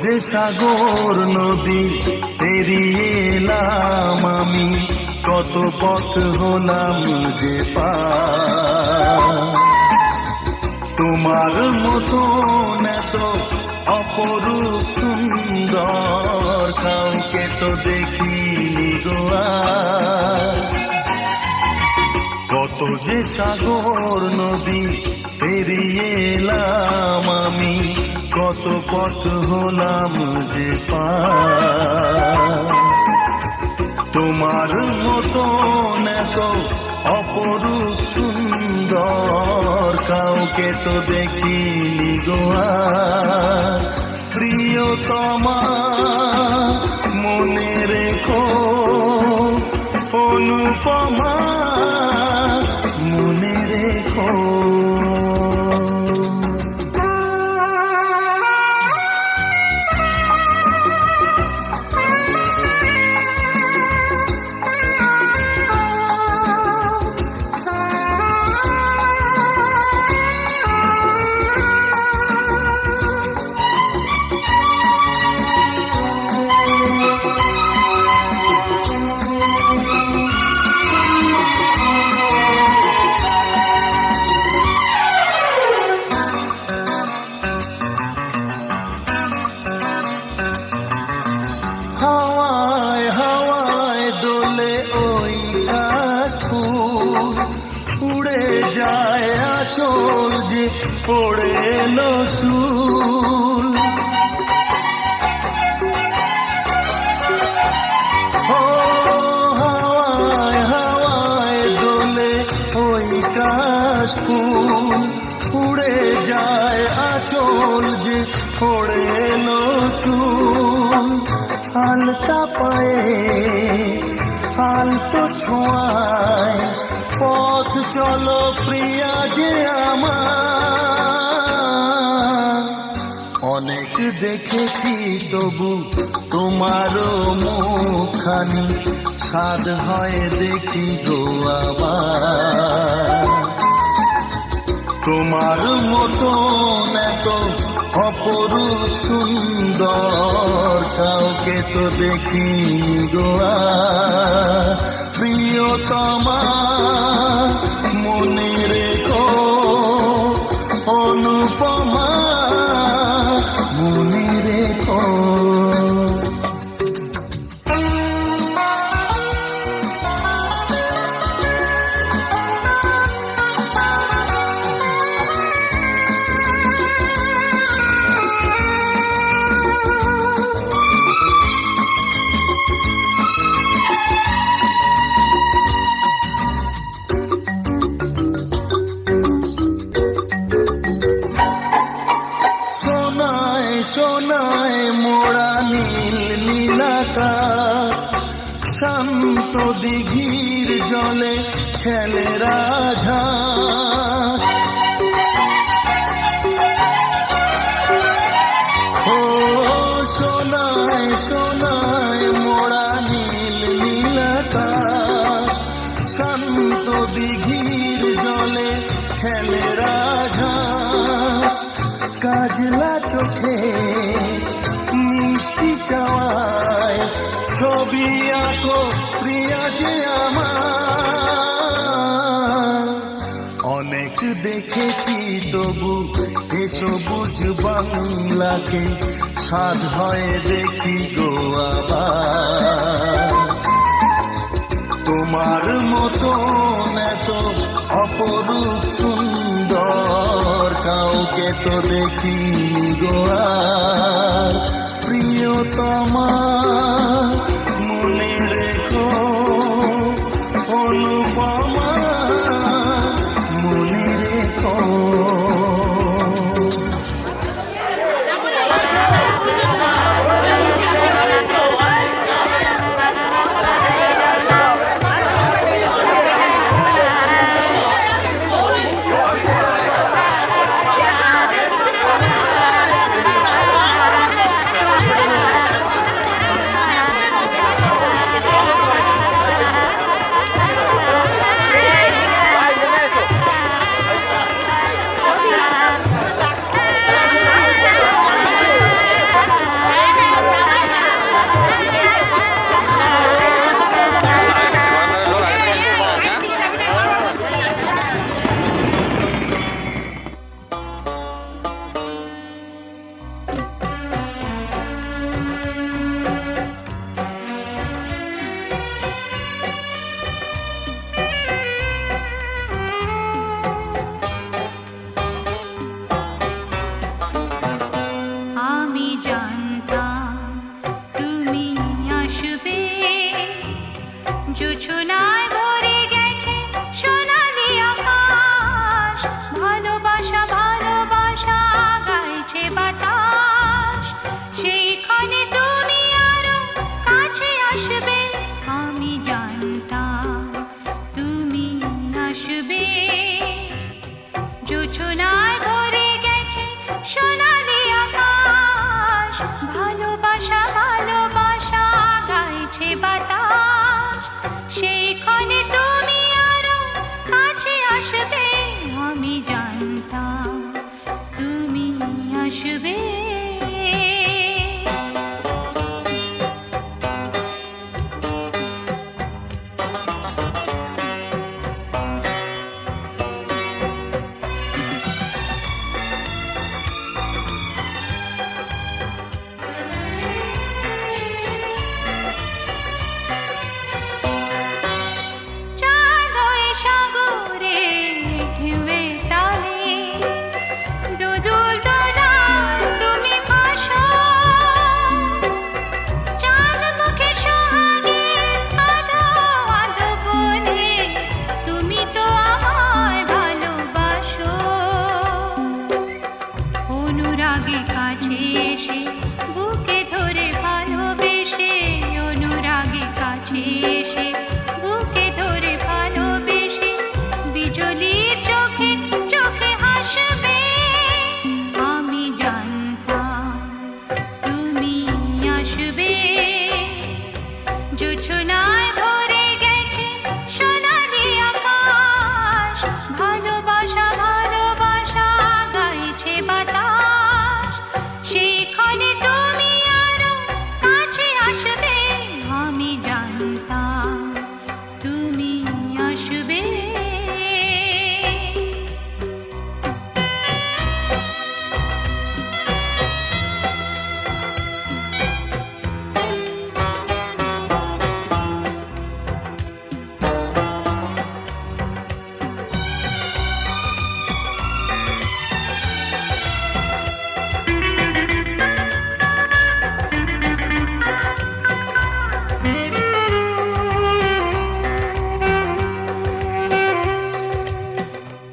যে সাগর নদী পেরিয়ে এলাম আমি, কত পথ হলাম যে পার। তোমার মতন এত অপরূপ সুন্দর কাউকে তো দেখিনি গো আর। কত যে সাগর নদী পেরিয়ে এলাম আমি, কত পথ হলাম যে পার। তোমার মতন এত অপরূপ সুন্দর কাউকে তো দেখিনি গো আর। প্রিয়তমা মনে রেখো, অনুপমা মনে রেখো। হাওয়ায় হাওয়ায় দোলে ওই কাশফুল, উড়ে যায় আঁচল যে পড়ে এলো চুল। ও হাওয়ায় হাওয়ায় দোলে ওই কাশফুল, উড়ে যায় আঁচল যে পড়ে এলো চুল। আলতা পায়ে আলতো ছোঁয়ায় পথ চলো প্রিয়া যে আমার। অনেক দেখেছি তবু তোমারও মুখখানি, সাধ হয় দেখি গো আবার। তোমার মতন এত অপরূপ সুন্দর কাউকে তো দেখিনি গো আর। প্রিয়তমা মনে রেখো, অনুপমা মনে রেখো। সোনায় মোড়া নীল নীলাকাশ, শান্ত দিঘির জলে খেলে রাজহাঁস। ও সোনায় সোনায় মোড়া নীল নীলাকাশ, শান্ত দিঘির জলে খেলে রাজহাঁস। কাজলা চোখে মিষ্টি চাওয়ায় ছবি আঁকো প্রিয়া যে আমার। অনেক দেখেছি তবু এ সবুজ বাংলাকে, সাধ হয় দেখি গো আবার। তোমার মতন এত অপরূপ সুন্দর কাউকে তো দেখিনি গো আর। প্রিয়তমা মনে রেখো, অনুপমা মনে রেখো। চোখে চোখে হাসবে। আমি জানতাম তুমি আসবে। জোছনায় ভরে গেছে সোনালি আকাশ, ভালোবাসা ভালোবাসা গাইছে বাতাস। সেখানে তুমি আরো কাছে আসবে। আমি জানতাম তুমি আসবে।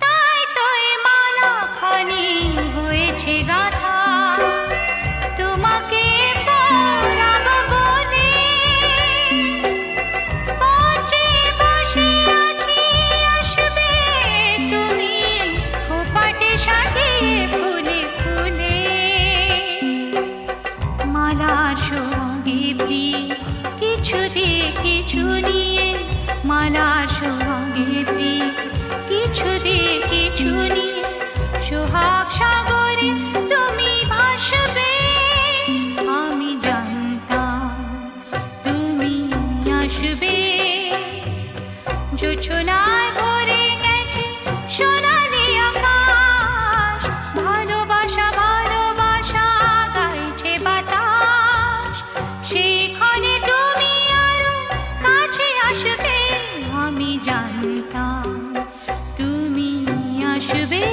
তাই তো এ মালাখানি হয়েছে গাথা, তোমাকে পরাবো বলে। পৌঁছে বসে আছি, আসবে তুমি খোপাটে সাজিয়ে ফুলে ফুলে। মালার সঙ্গে প্রিয় কিছু দিয়ে কিছু নিয়ে, মালার সঙ্গে প্রিয় কিছু দিয়ে কিছু নিয়ে, সোহাগ সাগরে তুমি ভাসবে। আমি জানতাম তুমি আসবে। জোছনায় ভরে গেছে সোনালি আকাশ, ভালোবাসা ভালোবাসা গাইছে বাতাস। সেখানে তুমি আরো কাছে আসবে। আমি জানতাম তুমি আসবে।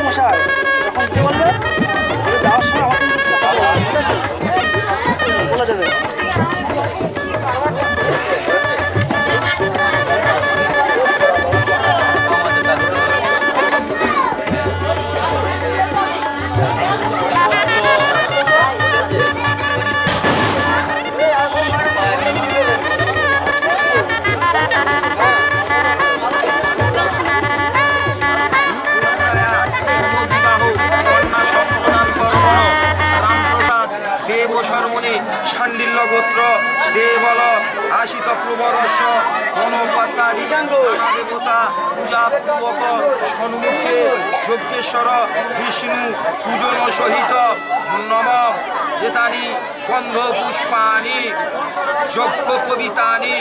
মশাই যখন কি বলবে যাওয়ার সময় ঠিক আছে বলে দেবে। শাণ্ডিল্য গোত্র দেবল আশিত প্রবরস্য গণপাত্রাদি নানা দেবতা পূজাপূর্বক সন্মুখে যজ্ঞেশ্বর বিষ্ণু পূজন সহিত নম এতানি গন্ধ পুষ্পানি যজ্ঞ পবিতানি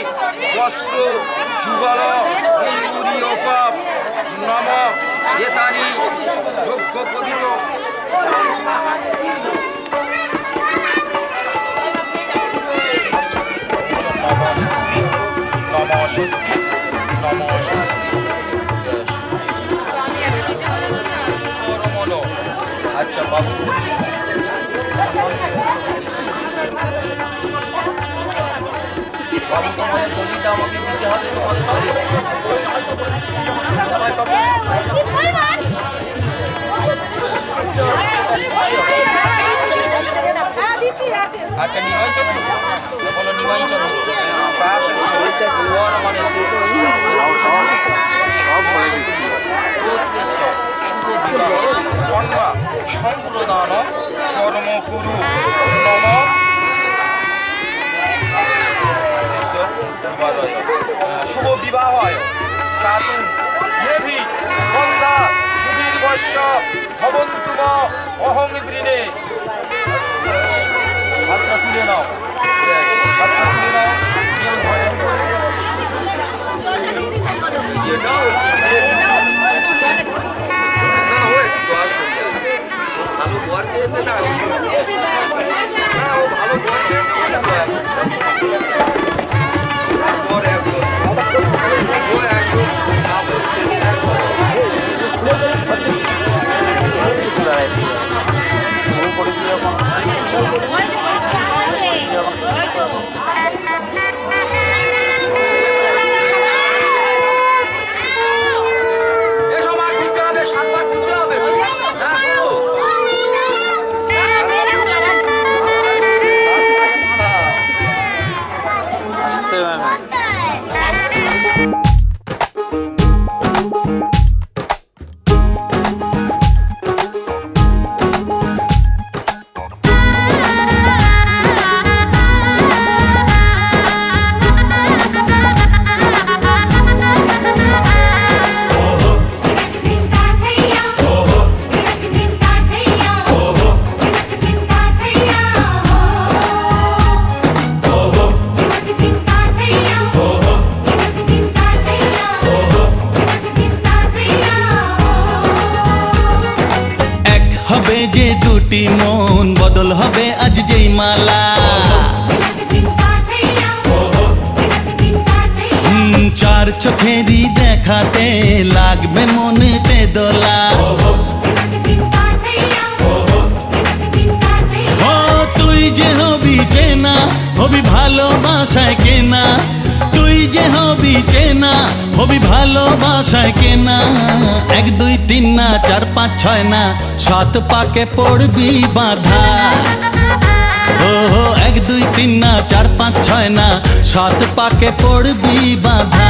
বস্ত্র যুগল অঙ্গুরীয়োপ নম এতানি যজ্ঞ পবিত। নমস্তি নমস্তি মনো। আচ্ছা বাবু বাবু তোমাদের দলিটা আমাকে দিতে হবে তোমাদের দলি। আচ্ছা নিমাই চন্দ্র বলো নিমাই চন্দ্র তা মানে শুভ বিবাহ কন্যা সম্প্রদান কর্ম কুরু নম। শুভ বিবাহ হয় তাতু দেবী বন্দা কুবির বর্ষ ভবন্তুম অহং দৃঢ়ে। হাতটা তুলে নাও, হাতটা তুলে নাও, নিয়ে ঘরের উপরে দিয়ে দাও। ভালো ঘর দিয়েছে না, ও ভালো ঘর যে দুটি মন বদল হবে আজ যেই মালা, চার চোখেরই দেখাতে লাগবে মনেতে দোলা। ও তুই যে হবি চেনা, হবি ভালোবাসায় কেনা, তুই যে হবি চেনা, হবি ভালোবাসায় কেনা। 1 2 3 না 4 5 6 না 7 পাকে পড়বি বাঁধা। ও 1 2 3 না 4 5 6 না 7 পাকে পড়বি বাঁধা।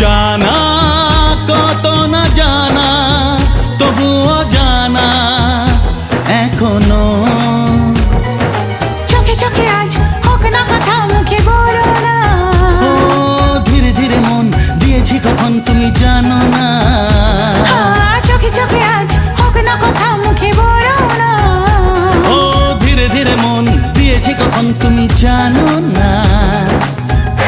জানা কত না জানা তবুও জানা এখনো, চোখে চোখে আজ হোক না কথা মুখে বলো না। ও ধীরে ধীরে মন দিয়েছি কখন তুমি জানো না। চোখে চোখে আজ হোক না কথা মুখে বলো না। ও ধীরে ধীরে মন দিয়েছি কখন তুমি জানো না।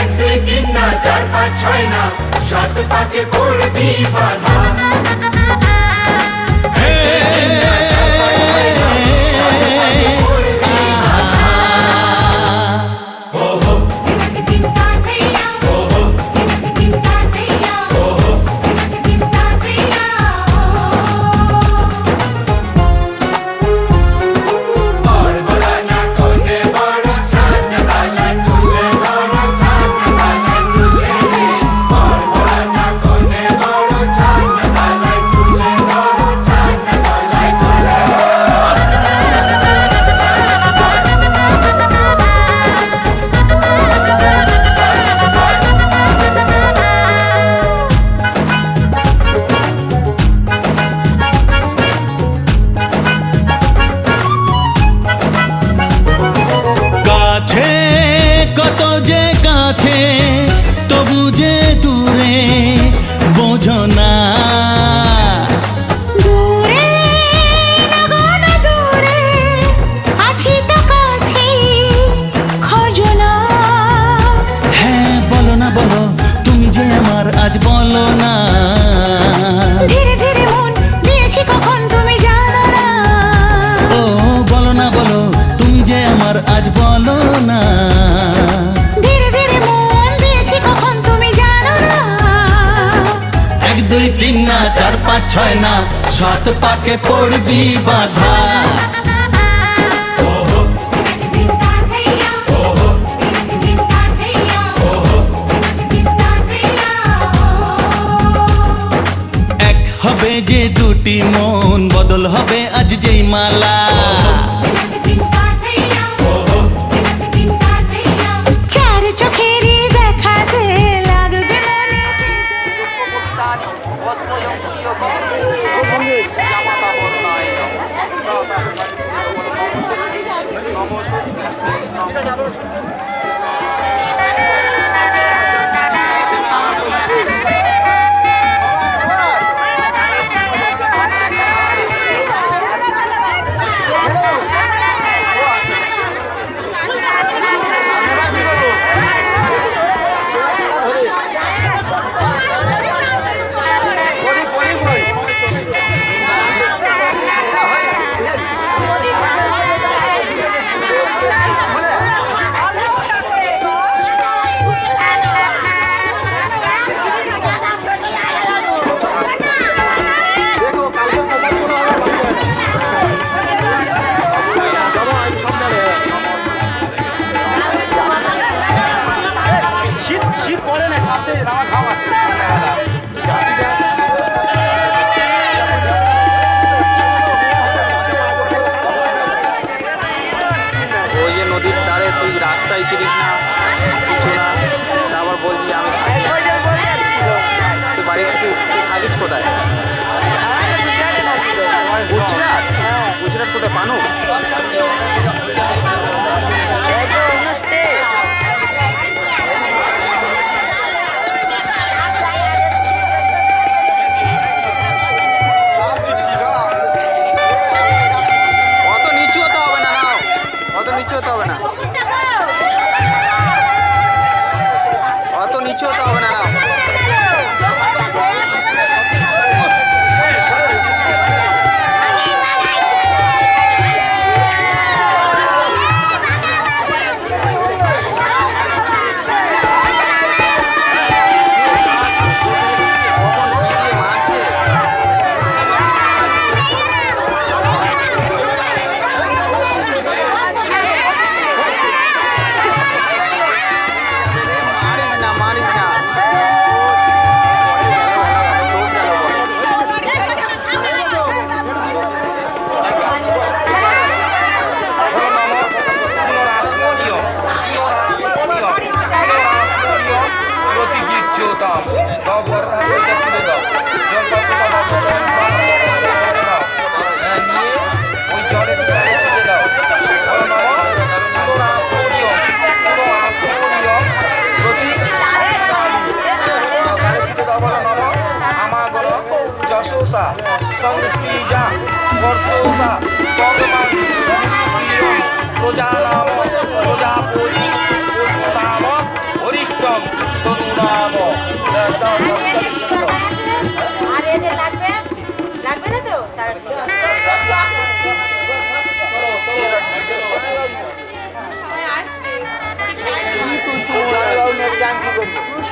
1 2 3 না 4 5 6 না 7 পাকে পড়বি বাঁধা। পাঁচ ছয় না, সাত পাকে পড়বি বাধা। এক হবে যে দুটি মন, বদল হবে আজ যেই মালা। চার চোখেরই দেখাতে লাগবে মনে। শীত পড়ে না, কাঁপতে আমার ঘাম আছে। ওই যে নদীর ধারে তুই রাস্তায় চিনিস না, কিছু না, তারপর বলছি আমি তুই বাড়ি তুই থাকিস কোথায়? গুজরাট? গুজরাট কোথায়? পানু? অত নিচু হতে হবে না, নাও অত নিচু হতে হবে না, অত নিচু হতে হবে না, নাও।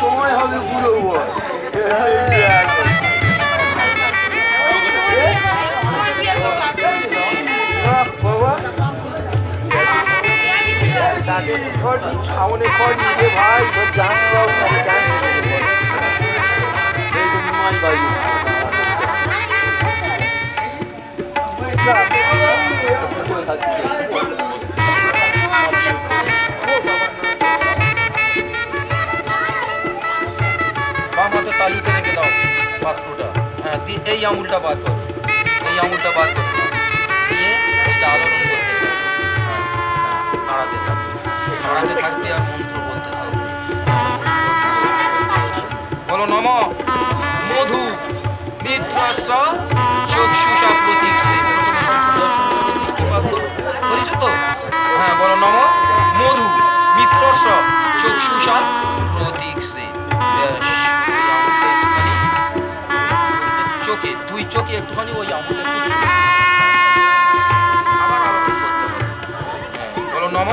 সময় হবে পুরো তাদের সামনে খড় নিজে ভাই তোর জান তালুতে রেখে দাও পাত্রটা। হ্যাঁ, এই আঙুলটা বাদ করো, এই আঙুলটা বাদ করো, দিয়ে এটা আলোড়ন করতে থাকবে। নাড়াতে থাকবে, নাড়াতে থাকবে আর মন্ত্র বলতে থাকবে। বলো নম মধু মিত্রাস্য চক্ষুষা প্রতীক। বলিস তো? হ্যাঁ, বলো নম মধু মিত্রস্য চক্ষুষা প্রতীক। চোখে দুই চোখে একটুখানি ওই আঙুলে আবার আলোচনা করতে হবে। বলো নম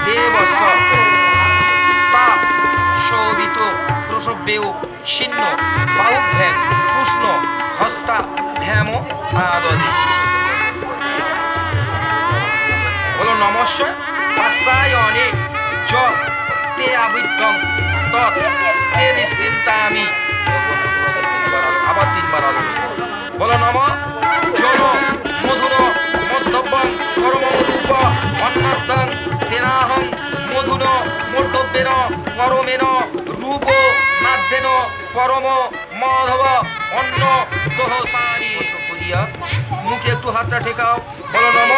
দেবস্য তা শোভিত প্রসব্যেও ছিন্ন বাহুভ্যাং কৃষ্ণ হস্তা ধ্যামো আদদি। বলো নমস্য পাশ্চায়নে য তে আবিত্তং তৎ তে নিশ্চিন্তামি। আবার 3 বার আলো। বলো নম যম মধুর মধ্যবং পরমরূপ অন্নদং তেনাহং মধুন মর্ধব্যেন পরমেন রূপ মাধ্যেন পরম মাধব অন্ন দহসানি। মুখে একটু হাতটা ঠেকাও, বলো নম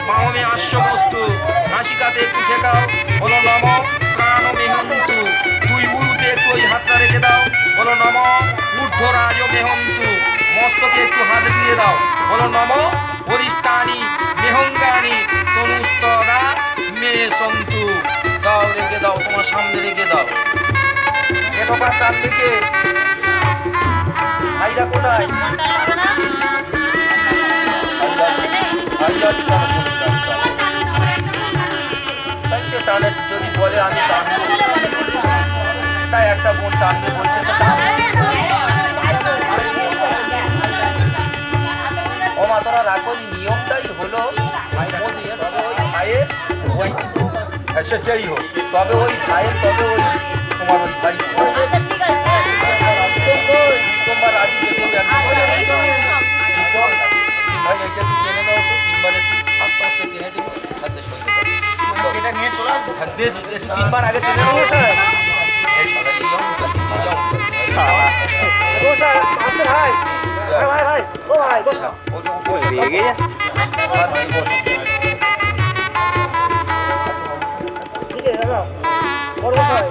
পামে আশ্বমস্তু। নাসিকাতে একটু ঠেকাও, বলো নম প্রাণমে হন্তু। 2 উরুতে একটু ওই হাতটা রেখে দাও, বলো নম ঊর্ধ্বরাজ মেহন্তু। মস্তকে একটু হাত দিয়ে দাও, বলো নম বরিষ্ঠানি মেহঙ্গানি তনুস্তরা মে সন্তু। দাও, রেখে দাও, তোমার সামনে রেখে দাও। এবার টান দিকে আইরা কোথায়? তাই সে টানে, যদি বলে আমি টানবো, তাই একটা বোন টানবে বলছে তো টানবে। ও মা তোরা রাখো, নিয়মটাই হলো মধ্যে, তবে ওই ভাইয়ের ওই সে যেই হোক, তবে ওই ভাইয়ের, তবে ওই তোমার ওই ভাই তোমার রাজি যেতে হবে। ভাই এটা একটু টেনে দাও তো, 3 বার একটু আস্তে আস্তে টেনে দিবো, হাতে সইতে দাও। এটা নিয়ে চলে আসবো, একটু 3 বার আগে টেনে দেবো স্যার। রেগে যাচ্ছে। ঠিক আছে দাদা, বড় মশাই